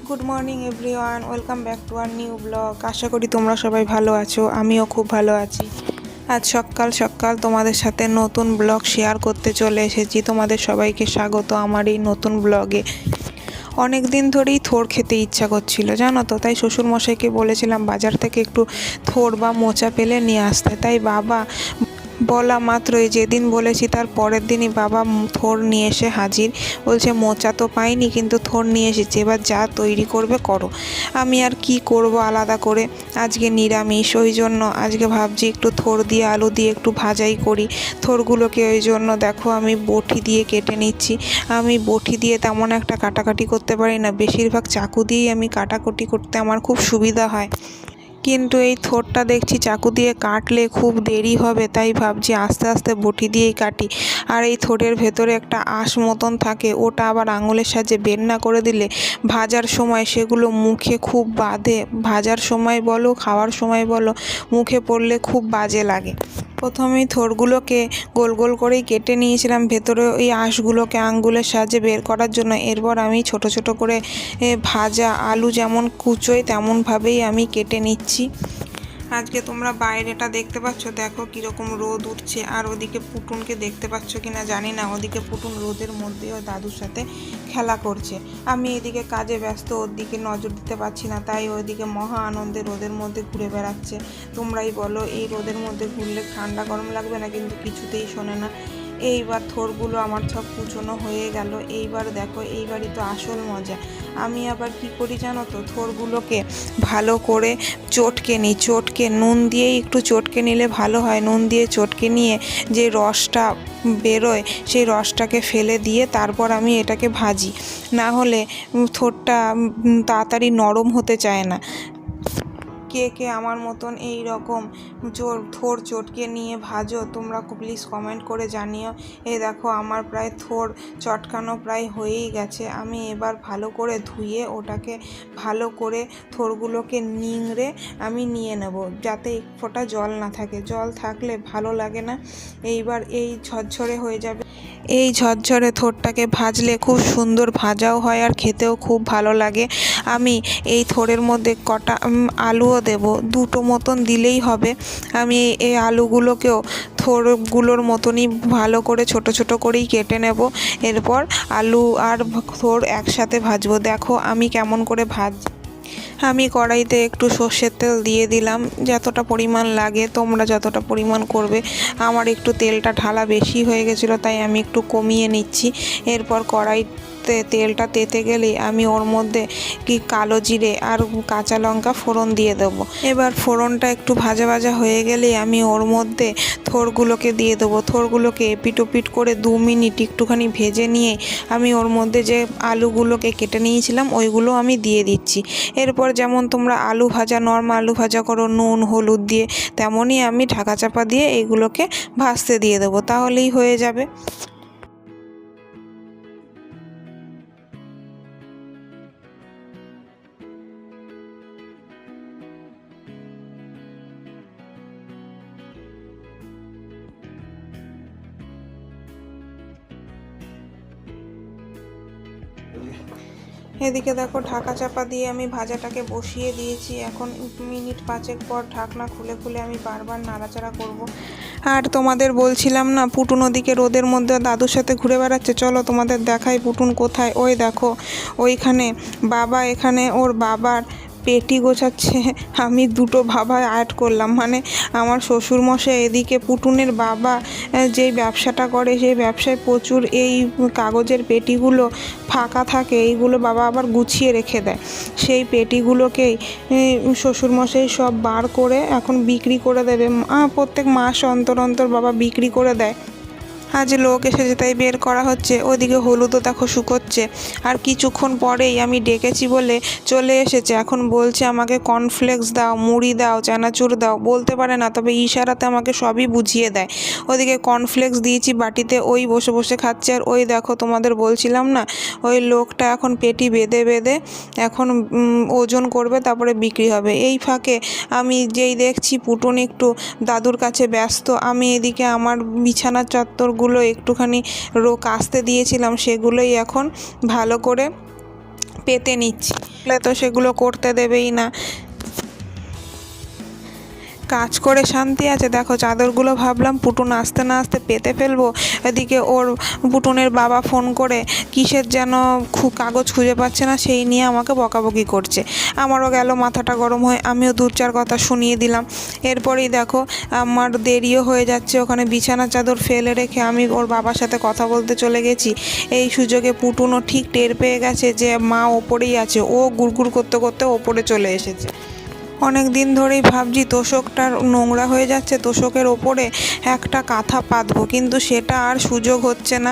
Good morning everyone, welcome back to our new blog. আশা করি তোমরা সবাই ভালো আছো, আমিও খুব ভালো আছি। আজ সকাল সকাল তোমাদের সাথে নতুন ব্লগ শেয়ার করতে চলে এসেছি। তোমাদের সবাইকে স্বাগত আমার এই নতুন ব্লগে। অনেক দিন ধরেই থোড় খেতে ইচ্ছা করছিল জানো তো, তাই শ্বশুরমশাইকে বলেছিলাম বাজার থেকে একটু থোড় বা মোচা পেলে নিয়ে আসতে। তাই বাবা বলা মাত্রই, যেদিন বলেছি তার পরের দিনই বাবা থোড় নিয়ে এসে হাজির। বলছে মোচা তো পাইনি, কিন্তু থোড় নিয়ে এসেছি, এবার যা তৈরি করবে করো। আমি আর কি করব আলাদা করে, আজকে নিরামিষ, ওই জন্য আজকে ভাবছি একটু থোড় দিয়ে আলু দিয়ে একটু ভাজাই করি। থোড়গুলোকে ওই জন্য দেখো আমি বটি দিয়ে কেটে নিচ্ছি। আমি বটি দিয়ে তেমন একটা কাটাকাটি করতে পারি না, বেশিরভাগ চাকু দিয়েই আমি কাটাকুটি করতে আমার খুব সুবিধা হয়। কিন্তু এই থোড়টা দেখছি চাকু দিয়ে কাটলে খুব দেরি হবে, তাই ভাবছি আস্তে আস্তে বটি দিয়েই কাটি। আর এই থোড়ের ভেতরে একটা আঁশ মতন থাকে, ওটা আবার আঙুলের সাহায্যে বের না করে দিলে ভাজার সময় সেগুলো মুখে খুব বাধে। ভাজার সময় বলো, খাওয়ার সময় বলো, মুখে পড়লে খুব বাজে লাগে। প্রথমেই থোড়গুলোকে গোল গোল করেই কেটে নিয়েছিলাম, ভেতরে ওই আঁশগুলোকে আঙুলের সাহায্যে বের করার জন্য। এরপর আমি ছোট ছোট করে ভাজা আলু যেমন কুচোই তেমনভাবেই আমি কেটে নিচ্ছি। আজকে তোমরা বাইরেটা দেখতে পাচ্ছ, দেখো কীরকম রোদ উঠছে। আর ওদিকে পুটুনকে দেখতে পাচ্ছ কি না জানি না, ওদিকে পুটুন রোদের মধ্যেও দাদুর সাথে খেলা করছে। আমি এদিকে কাজে ব্যস্ত, ওর দিকে নজর দিতে পারছি না, তাই ওইদিকে মহা আনন্দে রোদের মধ্যে ঘুরে বেড়াচ্ছে। তোমরাই বলো, এই রোদের মধ্যে ঘুরলে ঠান্ডা গরম লাগবে না, কিন্তু কিছুতেই শোনে না। এইবার থোড়গুলো আমার সব কুচোনো হয়ে গেল। এইবার দেখো, এইবারই তো আসল মজা। আমি আবার কি করি জানো তো, থোড়গুলোকে ভালো করে চটকে নিই। চটকে নুন দিয়েই একটু চটকে নিলে ভালো হয়। নুন দিয়ে চটকে নিয়ে যে রসটা বেরোয় সেই রসটাকে ফেলে দিয়ে তারপর আমি এটাকে ভাজি, না হলে থোড়টা তাড়াতাড়ি নরম হতে চায় না। কে কে আমার মতন এই রকম থোড় চটকে নিয়ে ভাজো তোমরা প্লিজ কমেন্ট করে জানিও। এই দেখো আমার প্রায় থোড় চটকানো প্রায় হয়েই গেছে। আমি এবার ভালো করে ধুয়ে ওটাকে ভালো করে থোড়গুলোকে নিংড়ে আমি নিয়ে নেব, যাতে এক ফোঁটা জল না থাকে। জল থাকলে ভালো লাগে না। এইবার এই ঝরঝরে হয়ে যাবে। এই ঝরঝরে থোড়টাকে ভাজলে খুব সুন্দর ভাজাও হয় আর খেতেও খুব ভালো লাগে। আমি এই থোড়ের মধ্যে কটা আলুও দেব, দুটো মতন দিলেই হবে। আমি এই আলুগুলোকেও থোড়গুলোর মতনই ভালো করে ছোট ছোট করেই কেটে নেব। এরপর আলু আর থোড় একসাথে ভাজবো। দেখো আমি কেমন করে আমি কড়াইতে একটু সর্ষের তেল দিয়ে দিলাম, যতটা পরিমাণ লাগে তোমরা যতটা পরিমাণ করবে। আমার একটু তেলটা ঢালা বেশি হয়ে গেছিলো, তাই আমি একটু কমিয়ে নিচ্ছি। এরপর তেলটা তেতে গেলেই আমি ওর মধ্যে কালো জিরে আর কাঁচা লঙ্কা ফোড়ন দিয়ে দেবো। এবার ফোড়নটা একটু ভাজা ভাজা হয়ে গেলেই আমি ওর মধ্যে থোড়গুলোকে দিয়ে দেবো। থোড়গুলোকে এপিট ওপিট করে 2 মিনিট একটুখানি ভেজে নিয়ে আমি ওর মধ্যে যে আলুগুলোকে কেটে নিয়েছিলাম ওইগুলো আমি দিয়ে দিচ্ছি। এরপর যেমন তোমরা আলু ভাজা, নর্মাল আলু ভাজা করো নুন হলুদ দিয়ে, তেমনই আমি ঢাকা চাপা দিয়ে এইগুলোকে ভাজতে দিয়ে দেবো, তাহলেই হয়ে যাবে। এদিকে দেখো ঢাকা চাপা দিয়ে আমি ভাজাটাকে বসিয়ে দিয়েছি। এখন মিনিট 5 পর ঢাকনা খুলে খুলে আমি বারবার নাড়াচাড়া করব। আর তোমাদের বলছিলাম না, পুটুন ওদিকে রোদের মধ্যে দাদুর সাথে ঘুরে বেড়াচ্ছে, চলো তোমাদের দেখাই পুটুন কোথায়। ওই দেখো ওইখানে বাবা, এখানে ওর বাবার পেটি গোছাচ্ছে। আমি দুটো বাবা অ্যাড করলাম, মানে আমার শ্বশুরমশাই এদিকে পুটুনের বাবা যেই ব্যবসাটা করে সেই ব্যবসায় প্রচুর এই কাগজের পেটিগুলো ফাঁকা থাকে, এইগুলো বাবা আবার গুছিয়ে রেখে দেয়। সেই পেটিগুলোকেই শ্বশুরমশাই সব বার করে এখন বিক্রি করে দেবে। প্রত্যেক মাস অন্তর অন্তর বাবা বিক্রি করে দেয়। আজ লোক এসেছে তাই বের করা হচ্ছে। ওদিকে হলুদও দেখো শুকোচ্ছে। আর কিছুক্ষণ পরেই আমি ডেকেছি বলে চলে এসেছে। এখন বলছে আমাকে কর্নফ্লেক্স দাও, মুড়ি দাও, চানাচুর দাও। বলতে পারে না, তবে ইশারাতে আমাকে সবই বুঝিয়ে দেয়। ওদিকে কর্নফ্লেক্স দিয়েছি বাটিতে, ওই বসে বসে খাচ্ছে। আর ওই দেখো তোমাদের বলছিলাম না, ওই লোকটা এখন পেটি বেঁধে বেঁধে এখন ওজন করবে, তারপরে বিক্রি হবে। এই ফাঁকে আমি যেই দেখছি পুটুন একটু দাদুর কাছে ব্যস্ত, আমি এদিকে আমার বিছানার চত্বরগুলো একটুখানি কাচতে দিয়েছিলাম, সেগুলোই এখন ভালো করে পেতে নিচ্ছি, তো সেগুলো করতে দেবেই না। কাজ করে শান্তি আছে? দেখো চাদরগুলো ভাবলাম পুটুন আসতে না আসতে পেতে ফেলবো, এদিকে ওর পুটুনের বাবা ফোন করে কিসের যেন কাগজ খুঁজে পাচ্ছে না, সেই নিয়ে আমাকে বকাবকি করছে। আমারও গেল মাথাটা গরম হয়ে, আমিও দু চার কথা শুনিয়ে দিলাম। এরপরেই দেখো আমার দেরিও হয়ে যাচ্ছে, ওখানে বিছানা চাদর ফেলে রেখে আমি ওর বাবার সাথে কথা বলতে চলে গেছি। এই সুযোগে পুটুনও ঠিক টের পেয়ে গেছে যে মা ওপরেই আছে, ও গুড়গুড় করতে করতে ওপরে চলে এসেছে। অনেক দিন ধরেই ভাবছি তোষকটা নোংরা হয়ে যাচ্ছে, তোষকের ওপরে একটা কাঁথা পাতবো, কিন্তু সেটা আর সুযোগ হচ্ছে না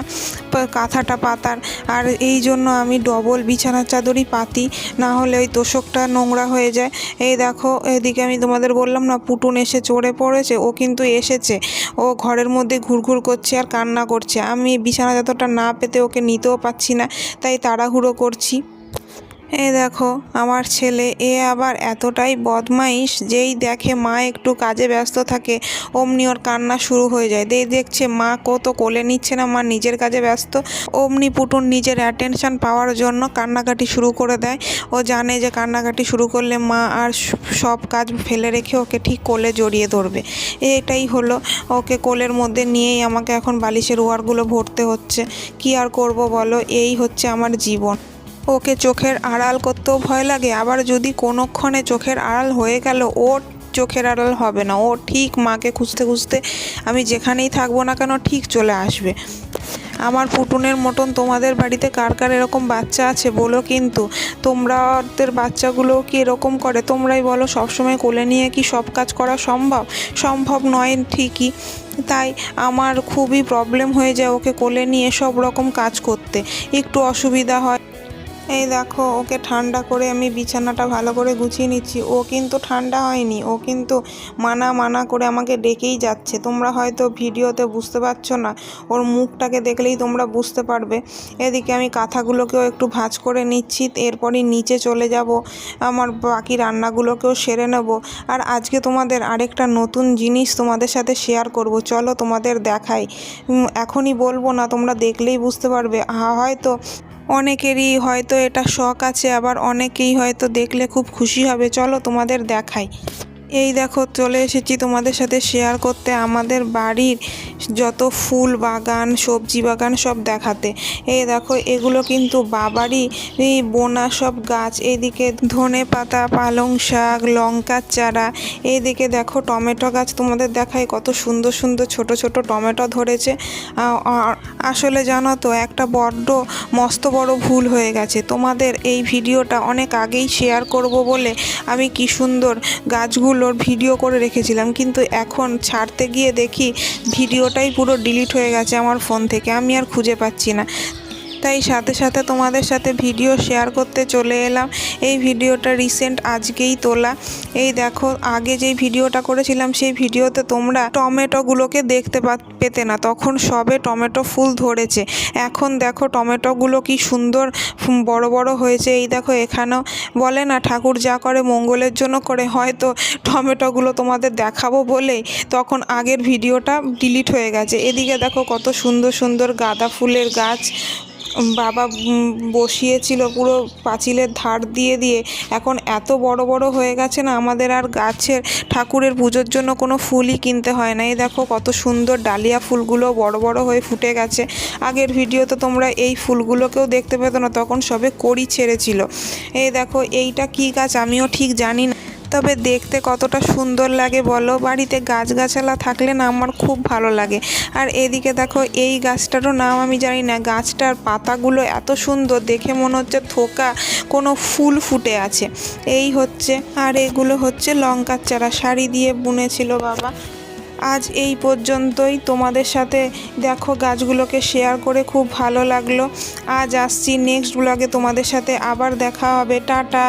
কাঁথাটা পাতার। আর এই জন্য আমি ডবল বিছানার চাদরই পাতি, না হলে ওই তোষকটা নোংরা হয়ে যায়। এই দেখো এদিকে আমি তোমাদের বললাম না পুটুন এসে চড়ে পড়েছে, ও কিন্তু এসেছে, ও ঘরের মধ্যে ঘুরঘুর করছে আর কান্না করছে। আমি বিছানা চাদরটা না পেতে ওকে নিতেও পাচ্ছি না, তাই তাড়াহুড়ো করছি। এই দেখো আমার ছেলে, এ আবার এতটাই বদমাইশ, যেই দেখে মা একটু কাজে ব্যস্ত থাকে অমনি ওর কান্না শুরু হয়ে যায়। দেখছে মা কত কোলে নিচ্ছে না, মা নিজের কাজে ব্যস্ত, অমনি পুটুন নিজের অ্যাটেনশন পাওয়ার জন্য কান্নাকাটি শুরু করে দেয়। ও জানে যে কান্নাকাটি শুরু করলে মা আর সব কাজ ফেলে রেখে ওকে ঠিক কোলে জড়িয়ে ধরবে। এটাই হলো, ওকে কোলের মধ্যে নিয়েই আমাকে এখন বালিশের ওয়ারগুলো ভরতে হচ্ছে। কি আর করব বলো, এই হচ্ছে আমার জীবন। ওকে চোখের আড়াল করতেও ভয় লাগে, আবার যদি কোনোক্ষণে চোখের আড়াল হয়ে গেল, ওর চোখের আড়াল হবে না, ও ঠিক মাকে খুঁজতে খুঁজতে আমি যেখানেই থাকবো না কেন ঠিক চলে আসবে। আমার পুটুনের মতন তোমাদের বাড়িতে কার কার এরকম বাচ্চা আছে বলো, কিন্তু তোমাদের বাচ্চাগুলোও কি এরকম করে? তোমরাই বলো। সবসময় কোলে নিয়ে কি সব কাজ করা সম্ভব নয় ঠিকই, তাই আমার খুবই প্রবলেম হয়ে যায় ওকে কোলে নিয়ে সব রকম কাজ করতে, একটু অসুবিধা হয়। এই দেখো ওকে ঠান্ডা করে আমি বিছানাটা ভালো করে গুছিয়ে নিচ্ছি, ও কিন্তু ঠান্ডা হয়নি, ও কিন্তু মানা করে আমাকে ডেকেই যাচ্ছে। তোমরা হয়তো ভিডিওতে বুঝতে পারছো না, ওর মুখটাকে দেখলেই তোমরা বুঝতে পারবে। এদিকে আমি কাঁথাগুলোকেও একটু ভাঁজ করে নিচ্ছি, এরপরই নিচে চলে যাব, আমার বাকি রান্নাগুলোকেও সেরে নেব। আর আজকে তোমাদের আরেকটা নতুন জিনিস তোমাদের সাথে শেয়ার করব, চলো তোমাদের দেখাই। এখনই বলবো না, তোমরা দেখলেই বুঝতে পারবে। হয়তো অনেকেরই হয়তো এটা শখ আছে, আবার অনেকেই হয়তো দেখলে খুব খুশি হবে। চলো তোমাদের দেখাই। এই দেখো চলে এসেছি তোমাদের সাথে শেয়ার করতে আমাদের বাড়ির যত ফুল বাগান, সবজি বাগান সব দেখাতে। এই দেখো এগুলো কিন্তু বাবারই বোনা সব গাছ। এইদিকে ধনে পাতা, পালং শাক, লঙ্কার চারা, এইদিকে দেখো টমেটো গাছ তোমাদের দেখায়, কত সুন্দর সুন্দর ছোট ছোট টমেটো ধরেছে। আসলে জানো তো একটা বড্ড মস্ত বড় ভুল হয়ে গেছে, তোমাদের এই ভিডিওটা অনেক আগেই শেয়ার করব বলে আমি কি সুন্দর গাছগুলোর ভিডিও করে রেখেছিলাম, কিন্তু এখন ছাড়তে গিয়ে দেখি ভিডিওটাই পুরো ডিলিট হয়ে গেছে আমার ফোন থেকে, আমি আর খুঁজে পাচ্ছি না। তাই সাথে সাথে তোমাদের সাথে ভিডিও শেয়ার করতে চলে এলাম। এই ভিডিওটা রিসেন্ট আজকেই তোলা। এই দেখো আগে যেই ভিডিওটা করেছিলাম সেই ভিডিওতে তোমরা টমেটোগুলোকে দেখতে পেতে না, তখন সবে টমেটো ফুল ধরেছে। এখন দেখো টমেটোগুলো কি সুন্দর বড় বড় হয়েছে। এই দেখো এখানেও বলে না ঠাকুর যা করে মঙ্গলের জন্য করে, হয়তো টমেটোগুলো তোমাদের দেখাবো বলেই তখন আগের ভিডিওটা ডিলিট হয়ে গেছে। এদিকে দেখো কত সুন্দর সুন্দর গাঁদা ফুলের গাছ বাবা বসিয়েছিল পুরো পাঁচিলের ধার দিয়ে দিয়ে, এখন এত বড় বড় হয়ে গেছে না, আমাদের আর গাছের ঠাকুরের পুজোর জন্য কোনো ফুলই কিনতে হয় না। এই দেখো কত সুন্দর ডালিয়া ফুলগুলো বড় বড় হয়ে ফুটে গেছে। আগের ভিডিওতে তোমরা এই ফুলগুলোকেও দেখতে পেতো না, তখন সবে কড়ি ছেড়েছিল। এই দেখো এইটা কী গাছ আমিও ঠিক জানি না, তবে দেখতে কতটা সুন্দর লাগে বলো। বাড়িতে গাছগাছালা থাকলে না আমার খুব ভালো লাগে। আর এদিকে দেখো এই গাছটারও নাম আমি জানি না, গাছটার পাতাগুলো এত সুন্দর দেখে মনে হচ্ছে থোকা কোনো ফুল ফুটে আছে। এই হচ্ছে, আর এগুলো হচ্ছে লঙ্কার চারা, শাড়ি দিয়ে বুনেছিল বাবা। আজ এই পর্যন্তই, তোমাদের সাথে দেখো গাছগুলোকে শেয়ার করে খুব ভালো লাগলো। আজ আসছি নেক্সট ব্লগে, তোমাদের সাথে আবার দেখা হবে। টাটা।